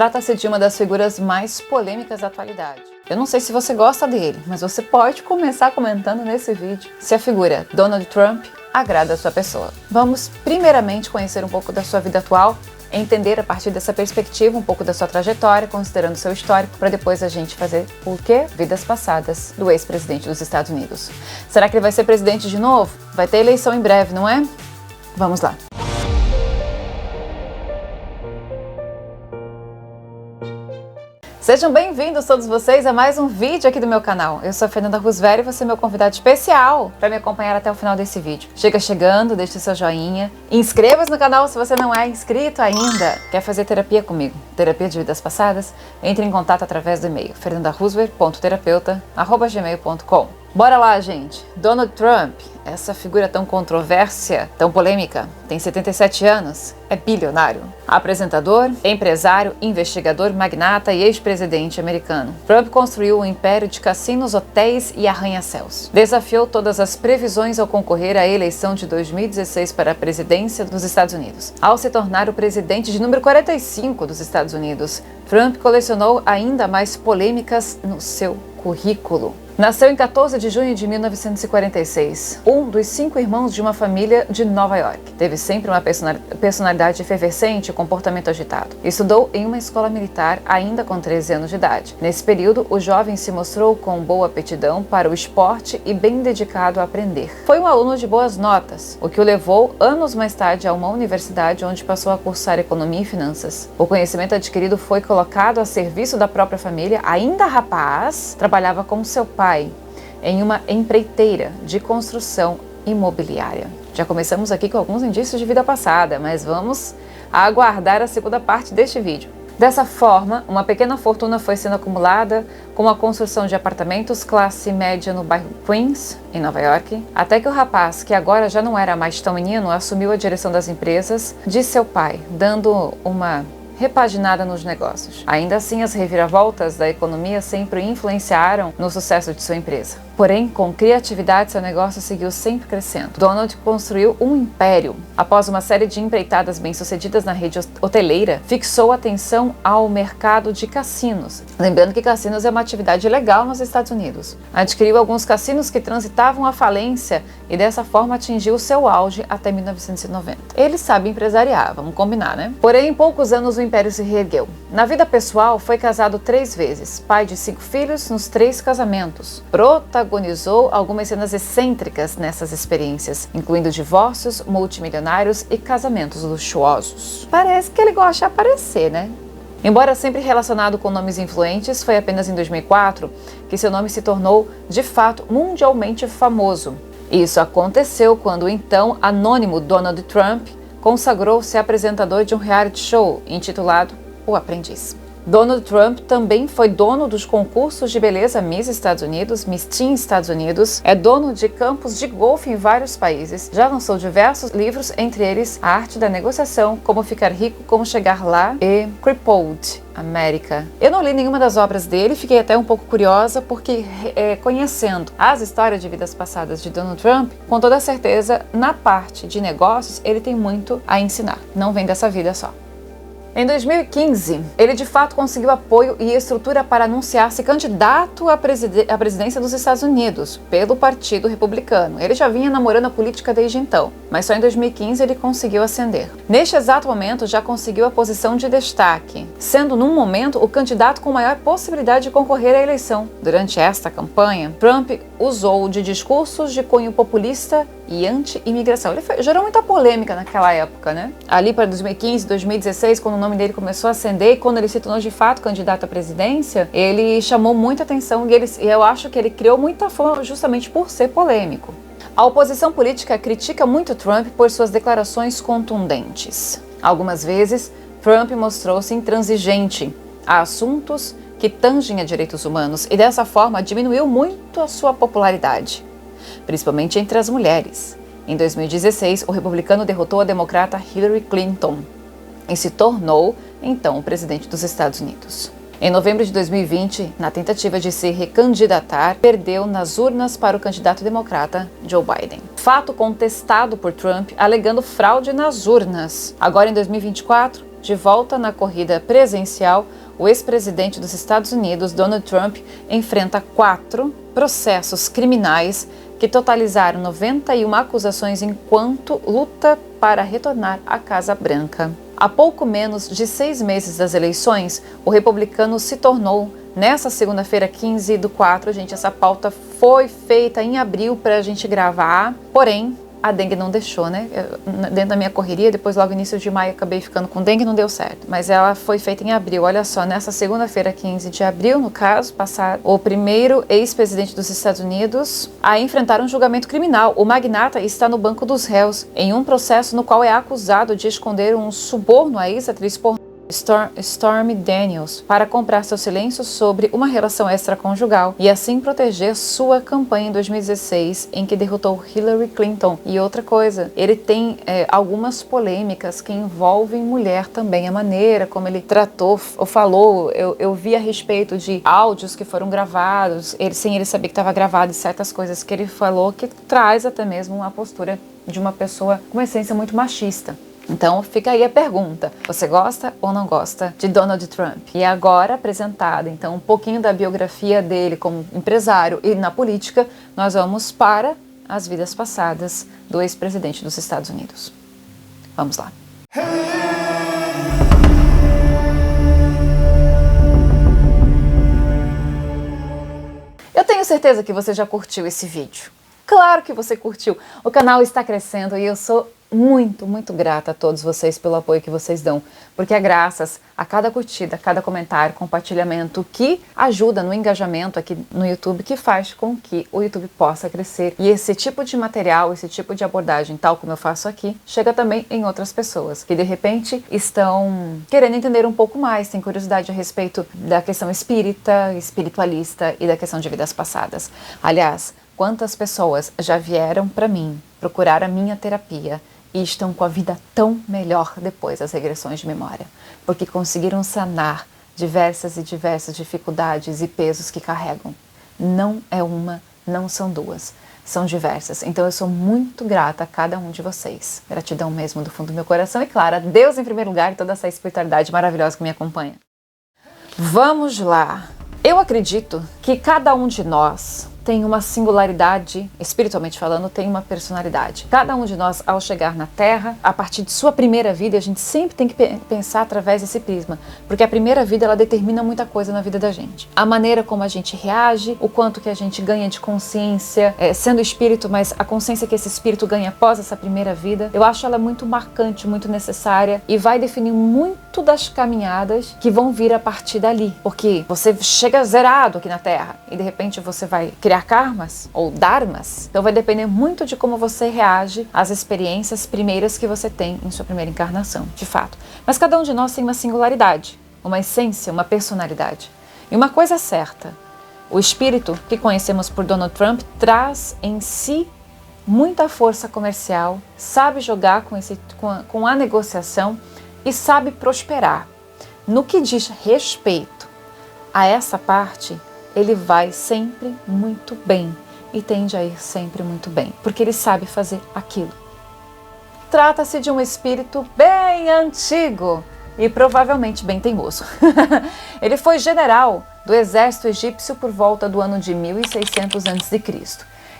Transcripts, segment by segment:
Trata-se de uma das figuras mais polêmicas da atualidade. Eu não sei se você gosta dele, mas você pode começar comentando nesse vídeo se a figura Donald Trump agrada a sua pessoa. Vamos primeiramente conhecer um pouco da sua vida atual, entender a partir dessa perspectiva um pouco da sua trajetória, considerando seu histórico, para depois a gente fazer o quê? Vidas passadas do ex-presidente dos Estados Unidos. Será que ele vai ser presidente de novo? Vai ter eleição em breve, não é? Vamos lá. Sejam bem-vindos todos vocês a mais um vídeo aqui do meu canal. Eu sou a Fernanda Roosevelt e você é meu convidado especial para me acompanhar até o final desse vídeo. Chega chegando, deixe seu joinha, inscreva-se no canal se você não é inscrito ainda. Quer fazer terapia comigo? Terapia de vidas passadas? Entre em contato através do e-mail fernandaroosevelt.terapeuta@gmail.com. Bora lá, gente! Donald Trump, essa figura tão controversa, tão polêmica, tem 77 anos, é bilionário. Apresentador, empresário, investigador, magnata e ex-presidente americano. Trump construiu um império de cassinos, hotéis e arranha-céus. Desafiou todas as previsões ao concorrer à eleição de 2016 para a presidência dos Estados Unidos. Ao se tornar o presidente de número 45 dos Estados Unidos, Trump colecionou ainda mais polêmicas no seu currículo. Nasceu em 14 de junho de 1946, um dos 5 irmãos de uma família de Nova York. Teve sempre uma personalidade efervescente e comportamento agitado. Estudou em uma escola militar ainda com 13 anos de idade. Nesse período, o jovem se mostrou com boa aptidão para o esporte e bem dedicado a aprender. Foi um aluno de boas notas, o que o levou anos mais tarde a uma universidade onde passou a cursar economia e finanças. O conhecimento adquirido foi colocado a serviço da própria família. Ainda rapaz, trabalhava com seu pai em uma empreiteira de construção imobiliária. Já começamos aqui com alguns indícios de vida passada, mas vamos aguardar a segunda parte deste vídeo. Dessa forma, uma pequena fortuna foi sendo acumulada com a construção de apartamentos classe média no bairro Queens, em Nova York, até que o rapaz, que agora já não era mais tão menino, assumiu a direção das empresas de seu pai, dando uma repaginada nos negócios. Ainda assim, as reviravoltas da economia sempre influenciaram no sucesso de sua empresa. Porém, com criatividade, seu negócio seguiu sempre crescendo. Donald construiu um império. Após uma série de empreitadas bem-sucedidas na rede hoteleira, fixou atenção ao mercado de cassinos. Lembrando que cassinos é uma atividade legal nos Estados Unidos. Adquiriu alguns cassinos que transitavam à falência e dessa forma atingiu seu auge até 1990. Ele sabe empresariar, vamos combinar, né? Porém, em poucos anos o império se reergueu. Na vida pessoal, foi casado 3 vezes, pai de 5 filhos nos 3 casamentos. Protagonizou algumas cenas excêntricas nessas experiências, incluindo divórcios, multimilionários e casamentos luxuosos. Parece que ele gosta de aparecer, né? Embora sempre relacionado com nomes influentes, foi apenas em 2004 que seu nome se tornou, de fato, mundialmente famoso. Isso aconteceu quando o então anônimo Donald Trump consagrou-se apresentador de um reality show intitulado O Aprendiz. Donald Trump também foi dono dos concursos de beleza Miss Estados Unidos, Miss Teen Estados Unidos, é dono de campos de golfe em vários países, já lançou diversos livros, entre eles A Arte da Negociação, Como Ficar Rico, Como Chegar Lá e Crippled América. Eu não li nenhuma das obras dele, fiquei até um pouco curiosa porque conhecendo as histórias de vidas passadas de Donald Trump, com toda certeza, na parte de negócios, ele tem muito a ensinar, não vem dessa vida só. Em 2015, ele de fato conseguiu apoio e estrutura para anunciar-se candidato à presidência dos Estados Unidos pelo Partido Republicano. Ele já vinha namorando a política desde então, mas só em 2015 ele conseguiu ascender. Neste exato momento, já conseguiu a posição de destaque, sendo num momento o candidato com maior possibilidade de concorrer à eleição. Durante esta campanha, Trump usou de discursos de cunho populista e anti-imigração. Ele gerou muita polêmica naquela época, né? Ali para 2015, 2016, quando o nome dele começou a ascender e quando ele se tornou de fato candidato à presidência, ele chamou muita atenção e eu acho que ele criou muita fama justamente por ser polêmico. A oposição política critica muito Trump por suas declarações contundentes. Algumas vezes, Trump mostrou-se intransigente a assuntos que tangem a direitos humanos e dessa forma diminuiu muito a sua popularidade, principalmente entre as mulheres. Em 2016, o republicano derrotou a democrata Hillary Clinton e se tornou, então, o presidente dos Estados Unidos. Em novembro de 2020, na tentativa de se recandidatar, perdeu nas urnas para o candidato democrata Joe Biden. Fato contestado por Trump, alegando fraude nas urnas. Agora, em 2024, de volta na corrida presencial, o ex-presidente dos Estados Unidos, Donald Trump, enfrenta 4 processos criminais que totalizaram 91 acusações enquanto luta para retornar à Casa Branca. Há pouco menos de 6 meses das eleições, o republicano se tornou, nessa segunda-feira, 15/4, gente, essa pauta foi feita em abril para a gente gravar, porém, a dengue não deixou, né? Dentro da minha correria, depois logo início de maio acabei ficando com dengue e não deu certo. Mas ela foi feita em abril, olha só, nessa segunda-feira, 15 de abril, no caso, passado, o primeiro ex-presidente dos Estados Unidos a enfrentar um julgamento criminal. O magnata está no banco dos réus, em um processo no qual é acusado de esconder um suborno à ex-atriz pornô Stormy Daniels para comprar seu silêncio sobre uma relação extraconjugal e assim proteger sua campanha em 2016 em que derrotou Hillary Clinton. E outra coisa, ele tem algumas polêmicas que envolvem mulher também, a maneira como ele tratou ou falou, eu vi a respeito de áudios que foram gravados, sem ele saber que estava gravado, e certas coisas que ele falou que traz até mesmo uma postura de uma pessoa com uma essência muito machista. Então fica aí a pergunta, você gosta ou não gosta de Donald Trump? E agora apresentada então um pouquinho da biografia dele como empresário e na política, nós vamos para as vidas passadas do ex-presidente dos Estados Unidos. Vamos lá. Eu tenho certeza que você já curtiu esse vídeo. Claro que você curtiu. O canal está crescendo e eu sou muito, muito grata a todos vocês pelo apoio que vocês dão, porque é graças a cada curtida, a cada comentário, compartilhamento que ajuda no engajamento aqui no YouTube, que faz com que o YouTube possa crescer. E esse tipo de material, esse tipo de abordagem, tal como eu faço aqui, chega também em outras pessoas que de repente estão querendo entender um pouco mais, têm curiosidade a respeito da questão espírita, espiritualista e da questão de vidas passadas. Aliás, quantas pessoas já vieram para mim procurar a minha terapia e estão com a vida tão melhor depois das regressões de memória, porque conseguiram sanar diversas e diversas dificuldades e pesos que carregam. Não é uma, não são duas, são diversas. Então eu sou muito grata a cada um de vocês. Gratidão mesmo do fundo do meu coração e, claro, a Deus em primeiro lugar e toda essa espiritualidade maravilhosa que me acompanha. Vamos lá! Eu acredito que cada um de nós tem uma singularidade, espiritualmente falando, tem uma personalidade. Cada um de nós, ao chegar na Terra, a partir de sua primeira vida, a gente sempre tem que pensar através desse prisma, porque a primeira vida, ela determina muita coisa na vida da gente. A maneira como a gente reage, o quanto que a gente ganha de consciência, sendo espírito, mas a consciência que esse espírito ganha após essa primeira vida, eu acho ela muito marcante, muito necessária e vai definir muito das caminhadas que vão vir a partir dali, porque você chega zerado aqui na Terra e de repente você vai criar karmas ou dharmas, então vai depender muito de como você reage às experiências primeiras que você tem em sua primeira encarnação, de fato. Mas cada um de nós tem uma singularidade, uma essência, uma personalidade. E uma coisa é certa, o espírito que conhecemos por Donald Trump traz em si muita força comercial, sabe jogar com a negociação e sabe prosperar. No que diz respeito a essa parte, ele vai sempre muito bem e tende a ir sempre muito bem, porque ele sabe fazer aquilo. Trata-se de um espírito bem antigo e provavelmente bem teimoso. Ele foi general do exército egípcio por volta do ano de 1600 a.C.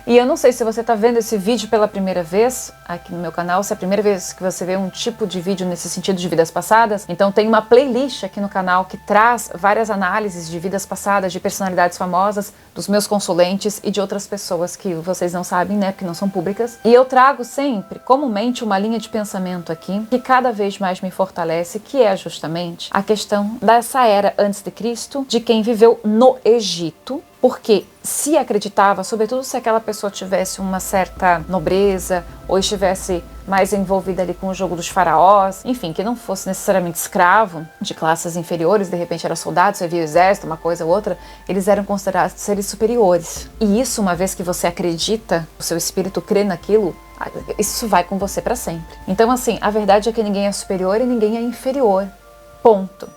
E eu não sei se você está vendo esse vídeo pela primeira vez aqui no meu canal, se é a primeira vez que você vê um tipo de vídeo nesse sentido de vidas passadas, então tem uma playlist aqui no canal que traz várias análises de vidas passadas, de personalidades famosas, dos meus consulentes e de outras pessoas que vocês não sabem, né, porque não são públicas. E eu trago sempre, comumente, uma linha de pensamento aqui que cada vez mais me fortalece, que é justamente a questão dessa era antes de Cristo, de quem viveu no Egito, porque se acreditava, sobretudo se aquela pessoa tivesse uma certa nobreza ou estivesse mais envolvida ali com o jogo dos faraós, enfim, que não fosse necessariamente escravo de classes inferiores, de repente era soldado, servia o exército, uma coisa ou outra, eles eram considerados seres superiores. E isso, uma vez que você acredita, o seu espírito crê naquilo, isso vai com você para sempre. Então, assim, a verdade é que ninguém é superior e ninguém é inferior. Ponto.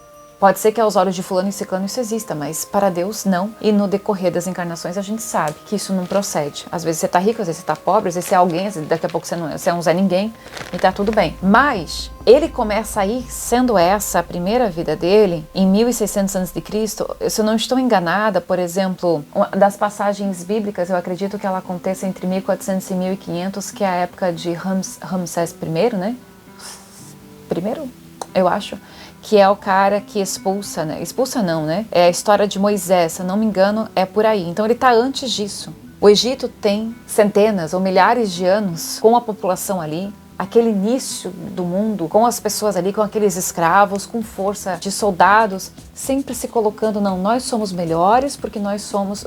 Pode ser que aos olhos de fulano e ciclano isso exista, mas para Deus não. E no decorrer das encarnações a gente sabe que isso não procede. Às vezes você tá rico, às vezes você tá pobre, às vezes você é alguém, daqui a pouco você é um Zé Ninguém e tá tudo bem. Mas ele começa aí, sendo essa a primeira vida dele, em 1600 a.C., se eu não estou enganada, por exemplo, uma das passagens bíblicas, eu acredito que ela aconteça entre 1400 e 1500, que é a época de Ramsés I, né? Primeiro, eu acho, que é o cara que expulsa, né? Expulsa não, né? É a história de Moisés, se eu não me engano, é por aí. Então ele está antes disso. O Egito tem centenas ou milhares de anos com a população ali, aquele início do mundo, com as pessoas ali, com aqueles escravos, com força de soldados, sempre se colocando, não, nós somos melhores porque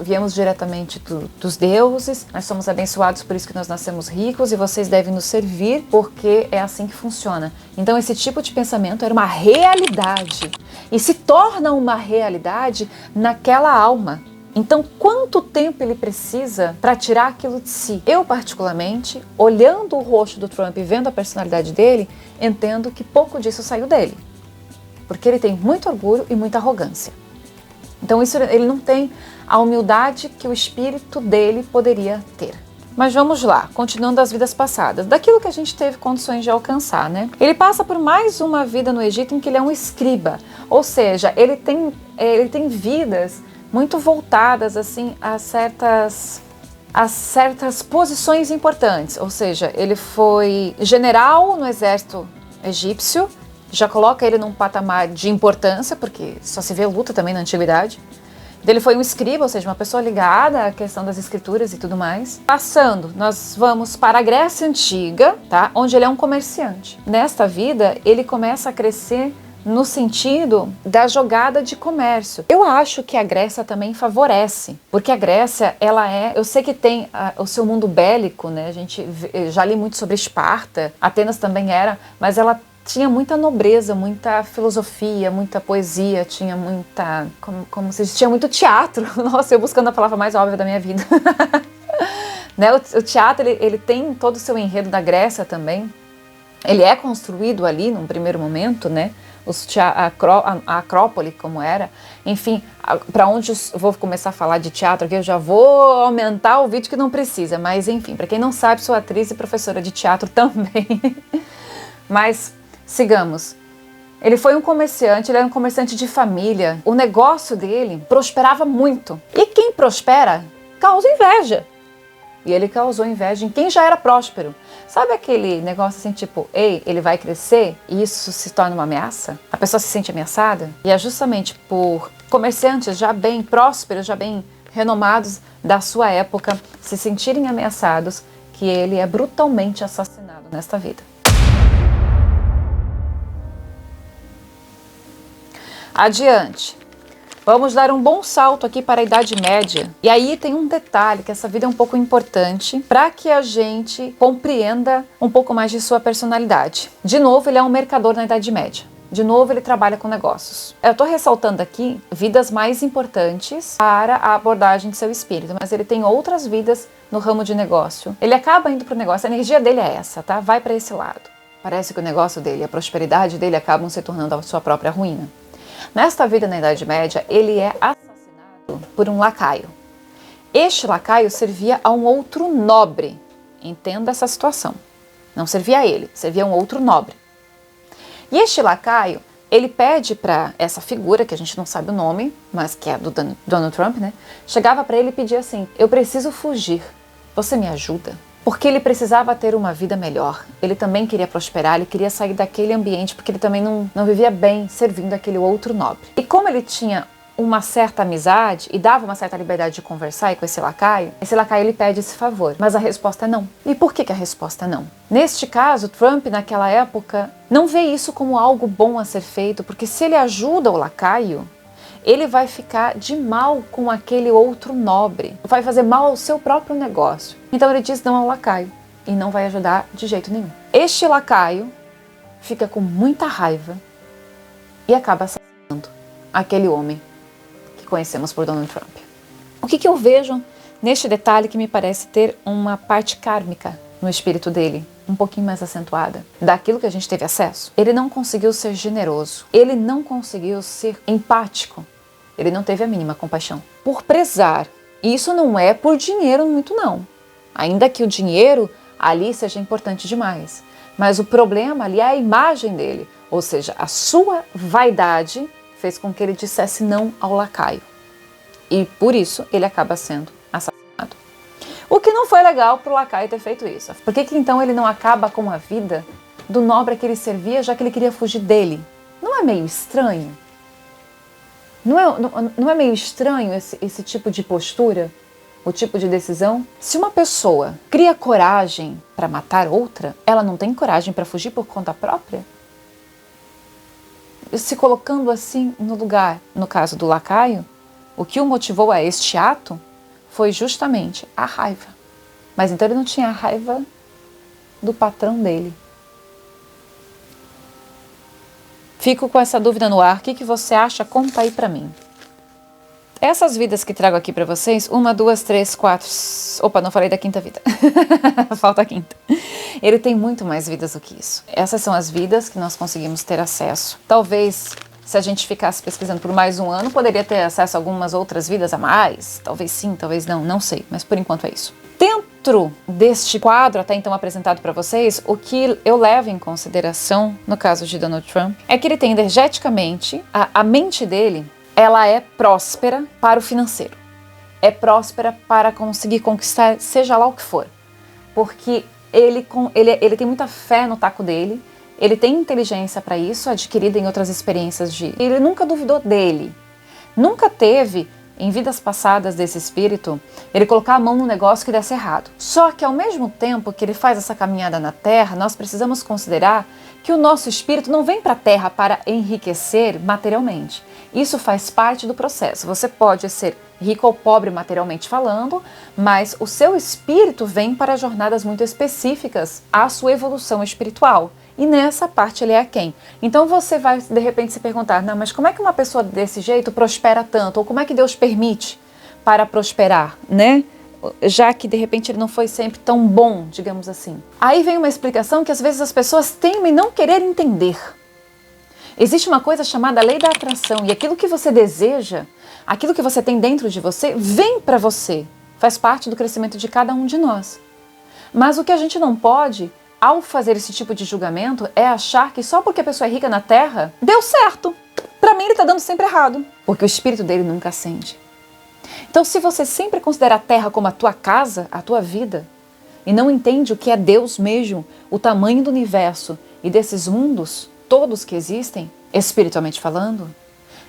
viemos diretamente dos deuses, nós somos abençoados por isso que nós nascemos ricos e vocês devem nos servir porque é assim que funciona. Então esse tipo de pensamento era uma realidade e se torna uma realidade naquela alma. Então, quanto tempo ele precisa para tirar aquilo de si? Eu, particularmente, olhando o rosto do Trump e vendo a personalidade dele, entendo que pouco disso saiu dele. Porque ele tem muito orgulho e muita arrogância. Então, ele não tem a humildade que o espírito dele poderia ter. Mas vamos lá, continuando as vidas passadas, daquilo que a gente teve condições de alcançar, né? Ele passa por mais uma vida no Egito em que ele é um escriba, ou seja, ele tem vidas muito voltadas assim a certas posições importantes, ou seja, ele foi general no exército egípcio, já coloca ele num patamar de importância, porque só se vê luta também na antiguidade. Ele foi um escriba, ou seja, uma pessoa ligada à questão das escrituras e tudo mais. Passando, nós vamos para a Grécia Antiga, tá? Onde ele é um comerciante. Nesta vida, ele começa a crescer no sentido da jogada de comércio. Eu acho que a Grécia também favorece, porque a Grécia, eu sei que tem o seu mundo bélico, né? Eu já li muito sobre Esparta, Atenas também era, mas ela tinha muita nobreza, muita filosofia, muita poesia, tinha muita, como se diz, tinha muito teatro. Nossa, eu buscando a palavra mais óbvia da minha vida. Né? O teatro, ele tem todo o seu enredo da Grécia também. Ele é construído ali num primeiro momento, né? A Acrópole, como era, enfim, para onde eu vou começar a falar de teatro aqui, eu já vou aumentar o vídeo que não precisa, mas enfim, para quem não sabe, sou atriz e professora de teatro também. Mas sigamos. Ele foi um comerciante, ele era um comerciante de família, o negócio dele prosperava muito. E quem prospera causa inveja. E ele causou inveja em quem já era próspero. Sabe aquele negócio assim, tipo, ei, ele vai crescer e isso se torna uma ameaça? A pessoa se sente ameaçada? E é justamente por comerciantes já bem prósperos, já bem renomados da sua época se sentirem ameaçados que ele é brutalmente assassinado nesta vida. Adiante. Vamos dar um bom salto aqui para a Idade Média. E aí tem um detalhe, que essa vida é um pouco importante para que a gente compreenda um pouco mais de sua personalidade. De novo, ele é um mercador na Idade Média. De novo, ele trabalha com negócios. Eu estou ressaltando aqui vidas mais importantes para a abordagem de seu espírito, mas ele tem outras vidas no ramo de negócio. Ele acaba indo para o negócio, a energia dele é essa, tá? Vai para esse lado. Parece que o negócio dele, a prosperidade dele acabam se tornando a sua própria ruína. Nesta vida na Idade Média, ele é assassinado por um lacaio. Este lacaio servia a um outro nobre. Entenda essa situação. Não servia a ele, servia a um outro nobre. E este lacaio, ele pede para essa figura, que a gente não sabe o nome, mas que é do Donald Trump, né? Chegava para ele e pedia assim, eu preciso fugir, você me ajuda? Porque ele precisava ter uma vida melhor. Ele também queria prosperar, ele queria sair daquele ambiente, porque ele também não vivia bem servindo aquele outro nobre. E como ele tinha uma certa amizade e dava uma certa liberdade de conversar com esse lacaio ele pede esse favor. Mas a resposta é não. E por que a resposta é não? Neste caso, Trump, naquela época, não vê isso como algo bom a ser feito, porque se ele ajuda o lacaio, ele vai ficar de mal com aquele outro nobre, vai fazer mal ao seu próprio negócio. Então ele diz não ao lacaio e não vai ajudar de jeito nenhum. Este lacaio fica com muita raiva e acaba assassinando aquele homem que conhecemos por Donald Trump. O que eu vejo neste detalhe que me parece ter uma parte kármica no espírito dele? um pouquinho mais acentuada daquilo que a gente teve acesso. Ele não conseguiu ser generoso, ele não conseguiu ser empático, ele não teve a mínima compaixão. Por prezar, e isso não é por dinheiro muito não, ainda que o dinheiro ali seja importante demais, mas o problema ali é a imagem dele, ou seja, a sua vaidade fez com que ele dissesse não ao lacaio, e por isso ele acaba sendo assassinado. O que não foi legal para o lacaio ter feito isso. Por que então ele não acaba com a vida do nobre que ele servia, já que ele queria fugir dele? Não é meio estranho? Não é meio estranho esse tipo de postura? O tipo de decisão? Se uma pessoa cria coragem para matar outra, ela não tem coragem para fugir por conta própria? Se colocando assim no lugar, no caso do lacaio, o que o motivou a este ato foi justamente a raiva. Mas então ele não tinha a raiva do patrão dele. Fico com essa dúvida no ar. O que você acha? Conta aí pra mim. Essas vidas que trago aqui pra vocês, 1, 2, 3, 4... Opa, não falei da quinta vida. Falta a quinta. Ele tem muito mais vidas do que isso. Essas são as vidas que nós conseguimos ter acesso. Talvez, se a gente ficasse pesquisando por mais um ano, poderia ter acesso a algumas outras vidas a mais. Talvez sim, talvez não, não sei. Mas por enquanto é isso. Dentro deste quadro, até então apresentado para vocês, o que eu levo em consideração, no caso de Donald Trump, é que ele tem energeticamente, a mente dele, ela é próspera para o financeiro. É próspera para conseguir conquistar seja lá o que for. Porque ele tem muita fé no taco dele, ele tem inteligência para isso, adquirida em outras experiências Ele nunca duvidou dele. Nunca teve, em vidas passadas desse espírito, ele colocar a mão no negócio que desse errado. Só que ao mesmo tempo que ele faz essa caminhada na Terra, nós precisamos considerar que o nosso espírito não vem para a Terra para enriquecer materialmente. Isso faz parte do processo. Você pode ser rico ou pobre materialmente falando, mas o seu espírito vem para jornadas muito específicas à sua evolução espiritual. E nessa parte ele é quem? Então você vai de repente se perguntar, não, mas como é que uma pessoa desse jeito prospera tanto? Ou como é que Deus permite para prosperar, né? Já que de repente ele não foi sempre tão bom, digamos assim. Aí vem uma explicação que às vezes as pessoas temem não querer entender. Existe uma coisa chamada lei da atração, e aquilo que você deseja, aquilo que você tem dentro de você, vem para você. Faz parte do crescimento de cada um de nós. Mas o que a gente não pode, ao fazer esse tipo de julgamento, é achar que só porque a pessoa é rica na Terra, deu certo. Para mim ele está dando sempre errado, porque o espírito dele nunca ascende. Então se você sempre considera a Terra como a tua casa, a tua vida, e não entende o que é Deus mesmo, o tamanho do universo e desses mundos, todos que existem, espiritualmente falando,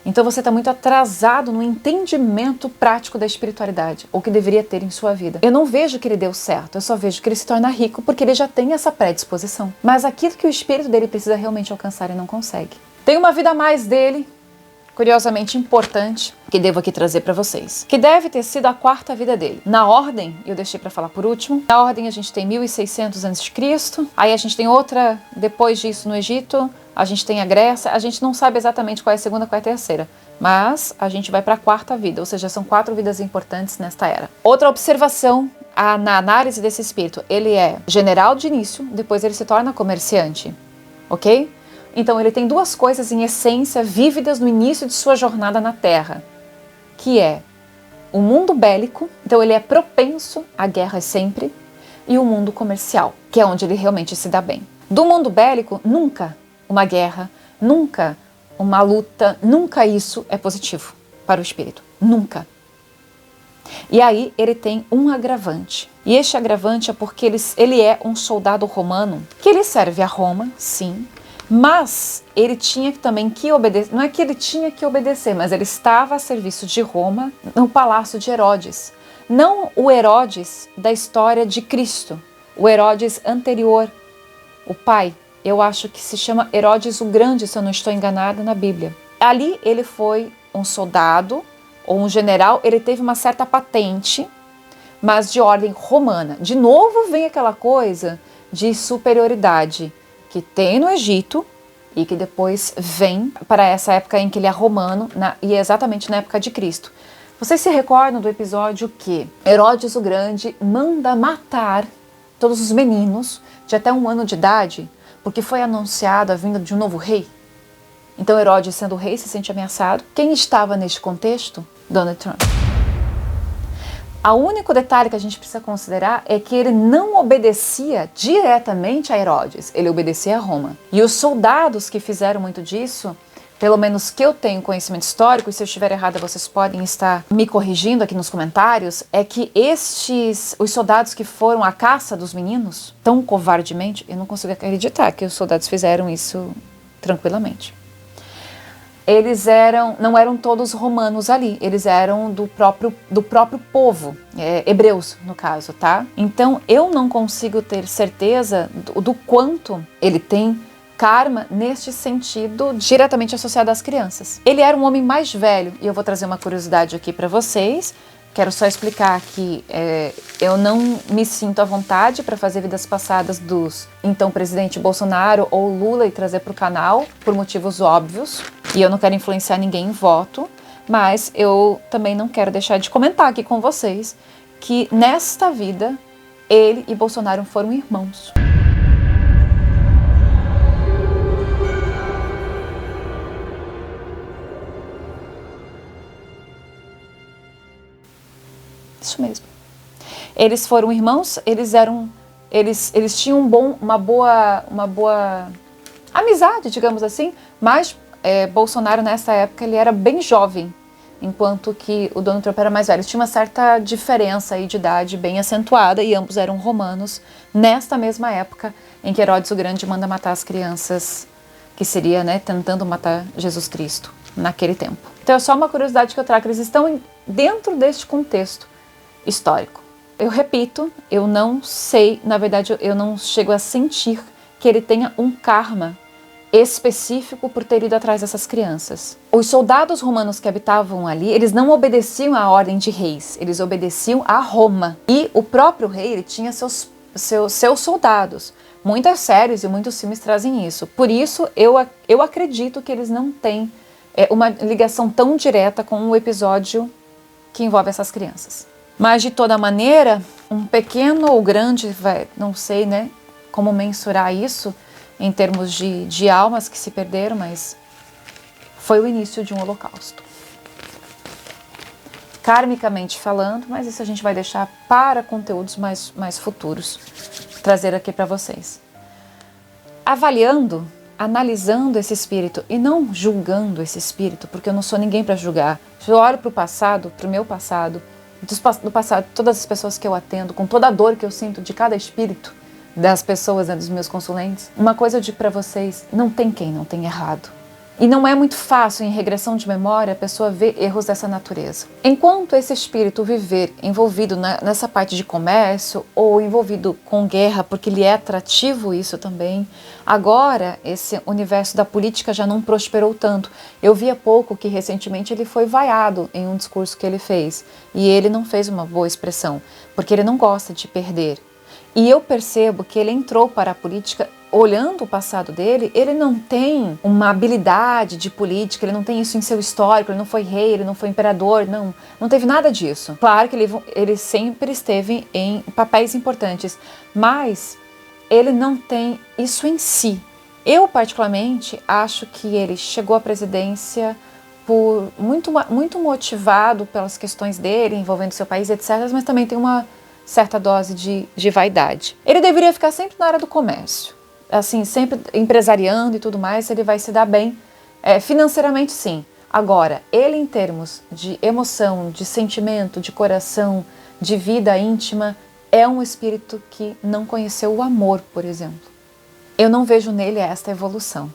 então você está muito atrasado no entendimento prático da espiritualidade, ou que deveria ter em sua vida. Eu não vejo que ele deu certo, eu só vejo que ele se torna rico porque ele já tem essa predisposição. Mas aquilo que o espírito dele precisa realmente alcançar, ele não consegue. Tem uma vida a mais dele, curiosamente importante, que devo aqui trazer para vocês, que deve ter sido a 4ª vida dele. Na ordem, eu deixei para falar por último, na ordem a gente tem 1600 a.C., aí a gente tem outra depois disso no Egito, a gente tem a Grécia, a gente não sabe exatamente qual é a 2ª, qual é a 3ª, mas a gente vai para a 4ª vida, ou seja, são 4 vidas importantes nesta era. Outra observação na análise desse espírito, ele é general de início, depois ele se torna comerciante, ok? Então ele tem 2 coisas em essência vívidas no início de sua jornada na Terra, que é o mundo bélico, então ele é propenso à guerra sempre, e o mundo comercial, que é onde ele realmente se dá bem. Do mundo bélico, nunca uma guerra, nunca uma luta, nunca isso é positivo para o espírito, nunca. E aí ele tem um agravante, e este agravante é porque ele é um soldado romano, que ele serve a Roma, sim, mas ele tinha também que obedecer, não é que ele tinha que obedecer, mas ele estava a serviço de Roma no palácio de Herodes. Não o Herodes da história de Cristo, o Herodes anterior, o pai. Eu acho que se chama Herodes o Grande, se eu não estou enganada na Bíblia. Ali ele foi um soldado ou um general, ele teve uma certa patente, mas de ordem romana. De novo vem aquela coisa de superioridade que tem no Egito e que depois vem para essa época em que ele é romano, e é exatamente na época de Cristo. Vocês se recordam do episódio que Herodes o Grande manda matar todos os meninos de até 1 ano de idade, porque foi anunciada a vinda de um novo rei. Então Herodes, sendo rei, se sente ameaçado. Quem estava neste contexto? Donald Trump. O único detalhe que a gente precisa considerar é que ele não obedecia diretamente a Herodes, ele obedecia a Roma. E os soldados que fizeram muito disso, pelo menos que eu tenho conhecimento histórico, e se eu estiver errada vocês podem estar me corrigindo aqui nos comentários, é que os soldados que foram à caça dos meninos, tão covardemente, eu não consigo acreditar que os soldados fizeram isso tranquilamente. Eles não eram todos romanos ali, eles eram do próprio povo, hebreus no caso, tá? Então eu não consigo ter certeza do quanto ele tem karma neste sentido diretamente associado às crianças. Ele era um homem mais velho, e eu vou trazer uma curiosidade aqui para vocês. Quero só explicar que eu não me sinto à vontade para fazer vidas passadas dos então presidente Bolsonaro ou Lula e trazer para o canal, por motivos óbvios. E eu não quero influenciar ninguém em voto, mas eu também não quero deixar de comentar aqui com vocês que nesta vida ele e Bolsonaro foram irmãos. Isso mesmo. Eles foram irmãos, eles tinham uma boa amizade, digamos assim, mas Bolsonaro nessa época ele era bem jovem, enquanto que o Donald Trump era mais velho. Eles tinham uma certa diferença aí de idade bem acentuada e ambos eram romanos nesta mesma época em que Herodes o Grande manda matar as crianças, que seria, tentando matar Jesus Cristo naquele tempo. Então é só uma curiosidade que eu trago, eles estão dentro deste contexto histórico. Eu repito, eu não sei, na verdade eu não chego a sentir que ele tenha um karma específico por ter ido atrás dessas crianças. Os soldados romanos que habitavam ali, eles não obedeciam à ordem de reis, eles obedeciam a Roma. E o próprio rei, ele tinha seus soldados. Muitas séries e muitos filmes trazem isso. Por isso, eu acredito que eles não têm uma ligação tão direta com o episódio que envolve essas crianças. Mas, de toda maneira, um pequeno ou grande, não sei, como mensurar isso em termos de almas que se perderam, mas foi o início de um holocausto. Karmicamente falando, mas isso a gente vai deixar para conteúdos mais futuros, trazer aqui para vocês. Analisando esse espírito e não julgando esse espírito, porque eu não sou ninguém para julgar. Eu olho para o passado, para o meu passado, do passado, todas as pessoas que eu atendo, com toda a dor que eu sinto de cada espírito das pessoas, dos meus consulentes, uma coisa eu digo para vocês, não tem quem não tenha errado. E não é muito fácil, em regressão de memória, a pessoa ver erros dessa natureza. Enquanto esse espírito viver envolvido nessa parte de comércio ou envolvido com guerra, porque lhe é atrativo isso também, agora esse universo da política já não prosperou tanto. Eu vi há pouco que recentemente ele foi vaiado em um discurso que ele fez. E ele não fez uma boa expressão, porque ele não gosta de perder. E eu percebo que ele entrou para a política, olhando o passado dele, ele não tem uma habilidade de política, ele não tem isso em seu histórico, ele não foi rei, ele não foi imperador, não teve nada disso. Claro que ele sempre esteve em papéis importantes, mas ele não tem isso em si. Eu, particularmente, acho que ele chegou à presidência muito motivado pelas questões dele, envolvendo seu país, etc., mas também tem uma certa dose de vaidade. Ele deveria ficar sempre na área do comércio, assim, sempre empresariando e tudo mais, ele vai se dar bem, financeiramente sim. Agora, ele em termos de emoção, de sentimento, de coração, de vida íntima, é um espírito que não conheceu o amor, por exemplo. Eu não vejo nele esta evolução.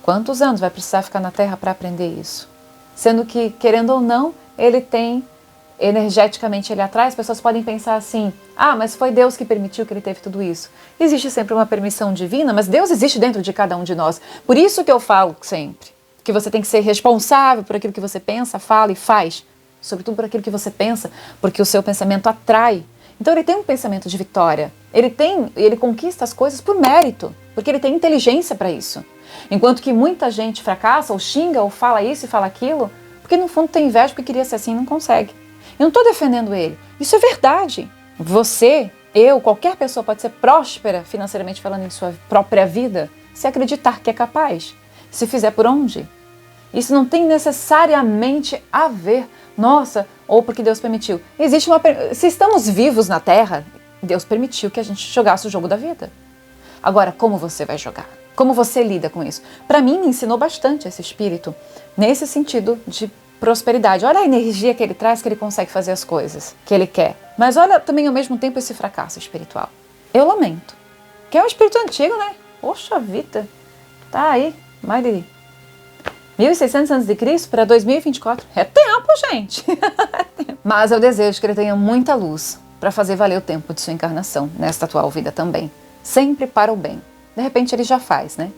Quantos anos vai precisar ficar na Terra para aprender isso? Sendo que, querendo ou não, ele tem energeticamente ele atrás, as pessoas podem pensar assim, mas foi Deus que permitiu que ele teve tudo isso. Existe sempre uma permissão divina, mas Deus existe dentro de cada um de nós. Por isso que eu falo sempre, que você tem que ser responsável por aquilo que você pensa, fala e faz, sobretudo por aquilo que você pensa, porque o seu pensamento atrai. Então ele tem um pensamento de vitória, ele conquista as coisas por mérito, porque ele tem inteligência para isso. Enquanto que muita gente fracassa, ou xinga, ou fala isso e fala aquilo, porque no fundo tem inveja, porque queria ser assim e não consegue. Eu não estou defendendo ele. Isso é verdade. Você Qualquer pessoa pode ser próspera financeiramente falando em sua própria vida se acreditar que é capaz, se fizer por onde. Isso não tem necessariamente a ver, nossa, ou porque Deus permitiu. Se estamos vivos na Terra, Deus permitiu que a gente jogasse o jogo da vida. Agora, como você vai jogar? Como você lida com isso? Para mim, me ensinou bastante esse espírito, nesse sentido de prosperidade. Olha a energia que ele traz, que ele consegue fazer as coisas que ele quer. Mas olha também, ao mesmo tempo, esse fracasso espiritual. Eu lamento. Que é um espírito antigo, né? Poxa vida. Tá aí, mais de 1.600 a.C. para 2024. É tempo, gente. Mas eu desejo que ele tenha muita luz para fazer valer o tempo de sua encarnação nesta atual vida também. Sempre para o bem. De repente ele já faz, né?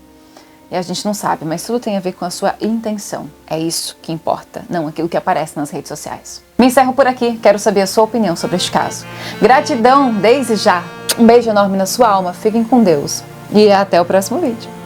E a gente não sabe, mas tudo tem a ver com a sua intenção. É isso que importa, não aquilo que aparece nas redes sociais. Me encerro por aqui, quero saber a sua opinião sobre este caso. Gratidão desde já. Um beijo enorme na sua alma, fiquem com Deus. E até o próximo vídeo.